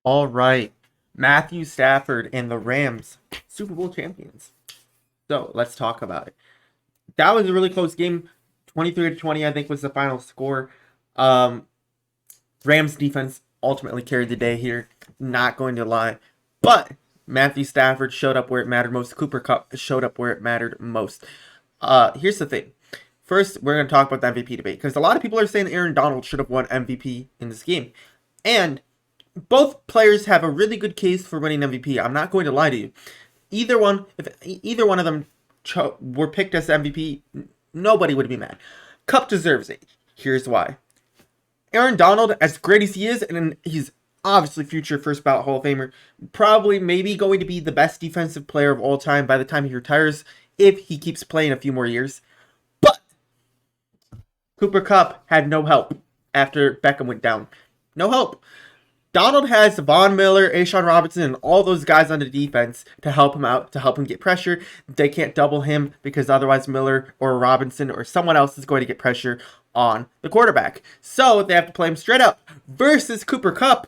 All right. Matthew Stafford and the Rams, Super Bowl champions. So let's talk about it. That was a really close game. 23-20, I think, was the final score. Um, Rams defense ultimately carried the day here. Not going to lie. But Matthew Stafford showed up where it mattered most. Cooper Kupp showed up where it mattered most. Here's the thing. First, we're going to talk about the MVP debate because a lot of people are saying Aaron Donald should have won MVP in this game. And both players have a really good case for winning MVP. I'm not going to lie to you. If either one of them were picked as MVP, nobody would be mad. Cup deserves it. Here's why. Aaron Donald, as great as he is, and he's obviously future first ballot Hall of Famer, probably maybe going to be the best defensive player of all time by the time he retires, if he keeps playing a few more years. But Cooper Kupp had no help after Beckham went down. No help. Donald has Von Miller, Ashawn Robinson, and all those guys on the defense to help him out, to help him get pressure. They can't double him because otherwise Miller or Robinson or someone else is going to get pressure on the quarterback. So they have to play him straight up. Versus Cooper Kupp,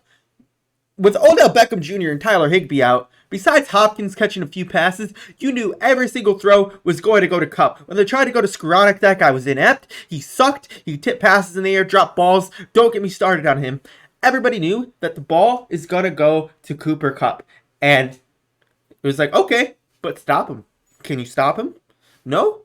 with Odell Beckham Jr. and Tyler Higbee out, besides Hopkins catching a few passes, you knew every single throw was going to go to Kupp. When they tried to go to Skoranek, that guy was inept. He sucked. He tipped passes in the air, dropped balls. Don't get me started on him. Everybody knew that the ball is going to go to Cooper Kupp. And it was like, okay, but stop him. Can you stop him? No?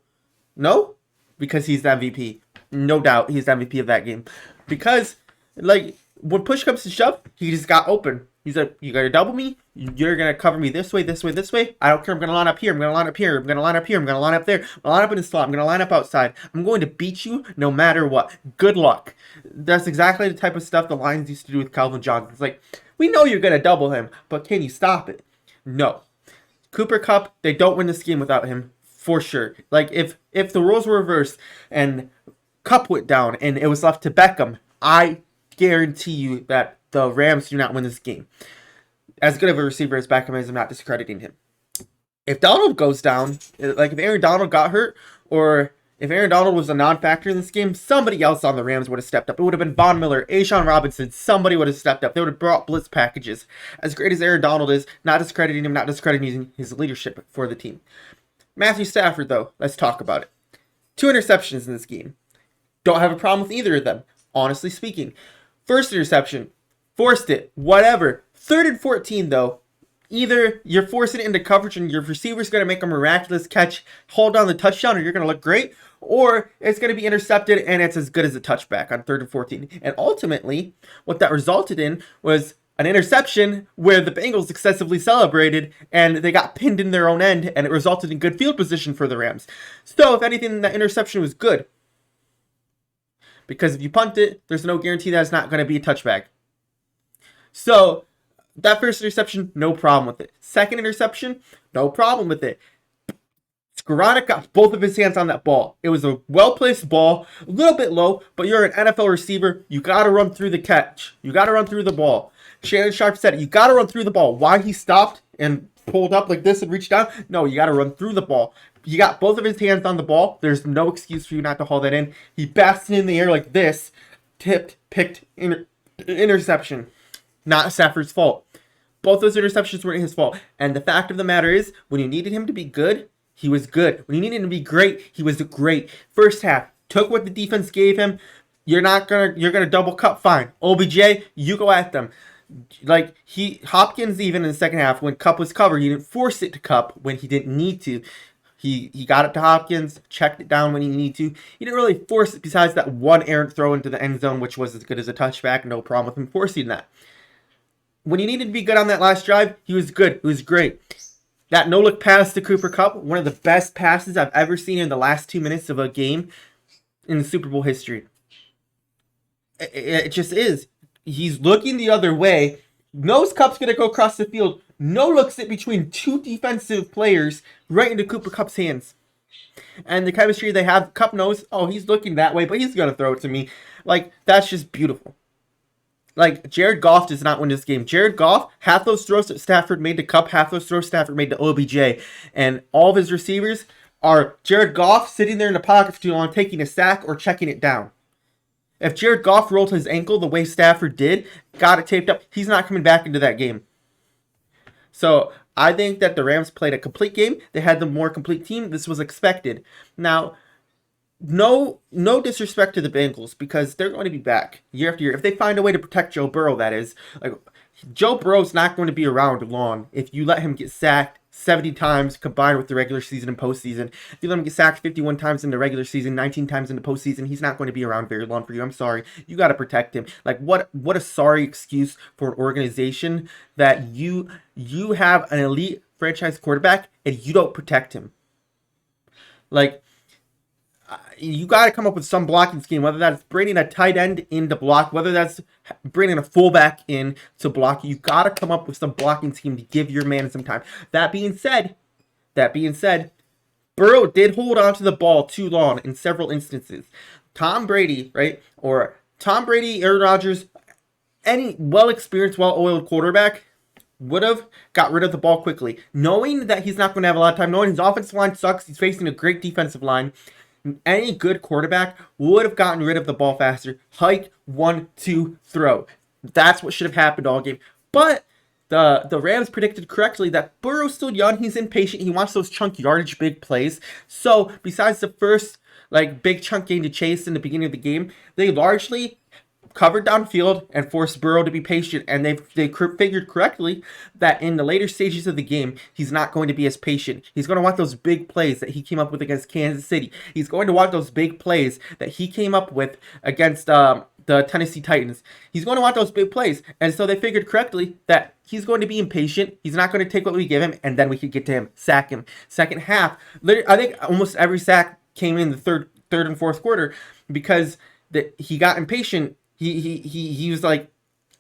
No? Because he's the MVP. No doubt he's the MVP of that game. Because, when push comes to shove, he just got open. He's like, you got to double me? You're going to cover me this way, this way, this way? I don't care. I'm going to line up here. I'm going to line up here. I'm going to line up here. I'm going to line up there. I'm going to line up in the slot. I'm going to line up outside. I'm going to beat you no matter what. Good luck. That's exactly the type of stuff the Lions used to do with Calvin Johnson. It's like, we know you're going to double him, but can you stop it? No. Cooper Kupp, they don't win this game without him, for sure. Like, if the roles were reversed and Kupp went down and it was left to Beckham, I guarantee you that the Rams do not win this game. As good of a receiver as Beckham is, I'm not discrediting him. If Donald goes down, like if Aaron Donald got hurt, or if Aaron Donald was a non-factor in this game, somebody else on the Rams would have stepped up. It would have been Von Miller, Ashawn Robinson. Somebody would have stepped up. They would have brought blitz packages. As great as Aaron Donald is, not discrediting him, not discrediting his leadership for the team. Matthew Stafford, though, let's talk about it. 2 interceptions in this game. Don't have a problem with either of them, honestly speaking. First interception, forced it, whatever. 3rd and 14, though. Either you're forcing it into coverage and your receiver's going to make a miraculous catch, hold down the touchdown, or you're going to look great, or it's going to be intercepted and it's as good as a touchback on 3rd and 14. And ultimately, what that resulted in was an interception where the Bengals excessively celebrated and they got pinned in their own end, and it resulted in good field position for the Rams. So, if anything, that interception was good. Because if you punt it, there's no guarantee that it's not going to be a touchback. So, that first interception, no problem with it. Second interception, no problem with it. Skoranek got both of his hands on that ball. It was a well-placed ball, a little bit low, but you're an NFL receiver. You got to run through the catch. You got to run through the ball. Shannon Sharp said it. You got to run through the ball. Why he stopped and pulled up like this and reached down? No, you got to run through the ball. He got both of his hands on the ball. There's no excuse for you not to haul that in. He basted in the air like this. Tipped, picked, interception. Not Stafford's fault. Both those interceptions weren't his fault. And the fact of the matter is, when you needed him to be good, he was good. When you needed him to be great, he was great. First half, took what the defense gave him. You're gonna double Kupp, fine. OBJ, you go at them. Like Hopkins, even in the second half, when Kupp was covered, he didn't force it to Kupp when he didn't need to. He got it to Hopkins, checked it down when he needed to. He didn't really force it besides that one errant throw into the end zone, which was as good as a touchback. No problem with him forcing that. When he needed to be good on that last drive, he was good. He was great. That no-look pass to Cooper Kupp, one of the best passes I've ever seen in the last 2 minutes of a game in the Super Bowl history. It just is. He's looking the other way. Knows Kupp's going to go across the field. No-looks it between 2 defensive players right into Cooper Kupp's hands. And the chemistry they have, Kupp knows, oh, he's looking that way, but he's going to throw it to me. Like, that's just beautiful. Like, Jared Goff does not win this game. Jared Goff, half those throws that Stafford made to Kupp, half those throws Stafford made to OBJ. And all of his receivers are Jared Goff sitting there in the pocket for too long, taking a sack or checking it down. If Jared Goff rolled his ankle the way Stafford did, got it taped up, he's not coming back into that game. So I think that the Rams played a complete game. They had the more complete team. This was expected. Now, no disrespect to the Bengals because they're going to be back year after year. If they find a way to protect Joe Burrow, that is. Like, Joe Burrow's not going to be around long if you let him get sacked 70 times combined with the regular season and postseason. If you let him get sacked 51 times in the regular season, 19 times in the postseason, he's not going to be around very long for you. I'm sorry. You got to protect him. Like, what a sorry excuse for an organization that you have an elite franchise quarterback and you don't protect him. Like, you got to come up with some blocking scheme, whether that's bringing a tight end in to block, whether that's bringing a fullback in to block. You got to come up with some blocking scheme to give your man some time. That being said, Burrow did hold on to the ball too long in several instances. Tom Brady, right? Or Tom Brady, Aaron Rodgers, any well-experienced, well-oiled quarterback would have got rid of the ball quickly. Knowing that he's not going to have a lot of time, knowing his offensive line sucks, he's facing a great defensive line, any good quarterback would have gotten rid of the ball faster. Hike, 1, 2, throw. That's what should have happened all game. But the Rams predicted correctly that Burrow's still young. He's impatient. He wants those chunk yardage big plays. So besides the first big chunk gain to Chase in the beginning of the game, they largely covered downfield and forced Burrow to be patient, and they figured correctly that in the later stages of the game, he's not going to be as patient. He's going to want those big plays that he came up with against Kansas City. He's going to want those big plays that he came up with against the Tennessee Titans. He's going to want those big plays, and so they figured correctly that he's going to be impatient. He's not going to take what we give him, and then we could get to him, sack him. Second half, I think almost every sack came in the third and fourth quarter because he got impatient. He was like,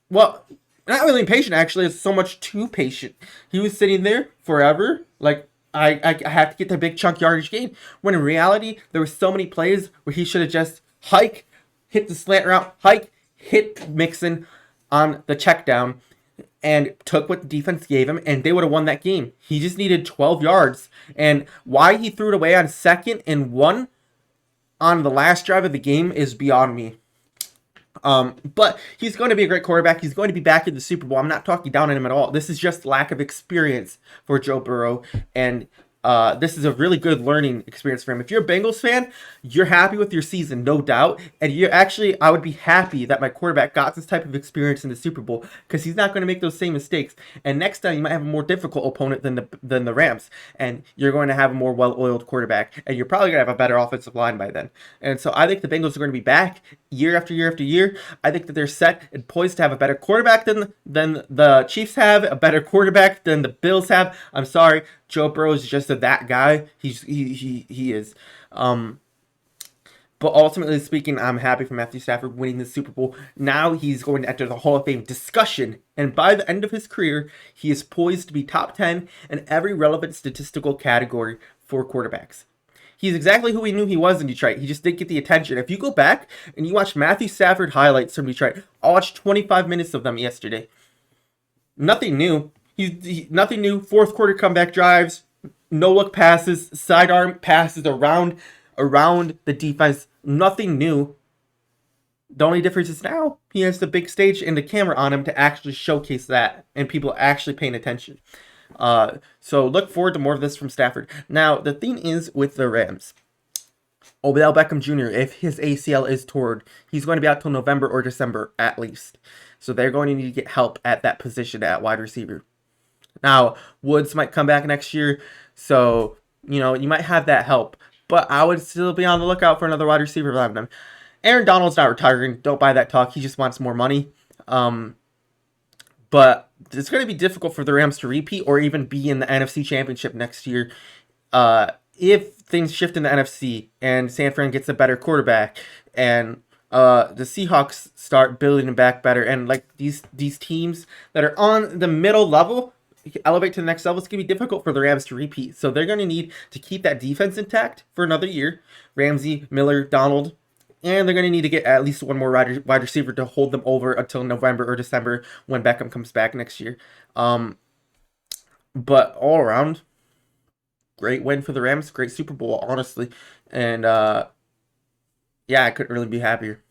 well, not really impatient, actually. It's so much too patient. He was sitting there forever, like, I have to get the big chunk yardage gain. When in reality, there were so many plays where he should have just hit the slant route, hit Mixon on the check down, and took what the defense gave him, and they would have won that game. He just needed 12 yards. And why he threw it away on 2nd and 1 on the last drive of the game is beyond me. But he's going to be a great quarterback. He's going to be back in the Super Bowl. I'm not talking down on him at all. This is just lack of experience for Joe Burrow, and this is a really good learning experience for him. If you're a Bengals fan, you're happy with your season, no doubt. And I would be happy that my quarterback got this type of experience in the Super Bowl because he's not going to make those same mistakes. And next time, you might have a more difficult opponent than the Rams, and you're going to have a more well-oiled quarterback, and you're probably going to have a better offensive line by then. And so I think the Bengals are going to be back year after year after year. I think that they're set and poised to have a better quarterback than the Chiefs have, a better quarterback than the Bills have. I'm sorry, Joe Burrow is just that guy. He is. But ultimately speaking, I'm happy for Matthew Stafford winning the Super Bowl. Now he's going to enter the Hall of Fame discussion, and by the end of his career, he is poised to be top 10 in every relevant statistical category for quarterbacks. He's exactly who we knew he was in Detroit. He just didn't get the attention. If you go back and you watch Matthew Stafford highlights from Detroit, I watched 25 minutes of them yesterday. Nothing new. Nothing new. Fourth quarter comeback drives, no-look passes, sidearm passes around the defense. Nothing new. The only difference is now he has the big stage and the camera on him to actually showcase that, and people are actually paying attention. So look forward to more of this from Stafford. Now, the thing is with the Rams, Odell Beckham Jr., if his ACL is torn, he's going to be out till November or December at least. So they're going to need to get help at that position at wide receiver. Now, Woods might come back next year, so, you might have that help. But I would still be on the lookout for another wide receiver behind them. Aaron Donald's not retiring. Don't buy that talk. He just wants more money. But it's going to be difficult for the Rams to repeat or even be in the NFC Championship next year if things shift in the NFC and San Fran gets a better quarterback and the Seahawks start building back better, and these teams that are on the middle level elevate to the next level. It's going to be difficult for the Rams to repeat. So they're going to need to keep that defense intact for another year. Ramsey, Miller, Donald. And they're going to need to get at least one more wide receiver to hold them over until November or December when Beckham comes back next year. But all around, great win for the Rams. Great Super Bowl, honestly. And, yeah, I couldn't really be happier.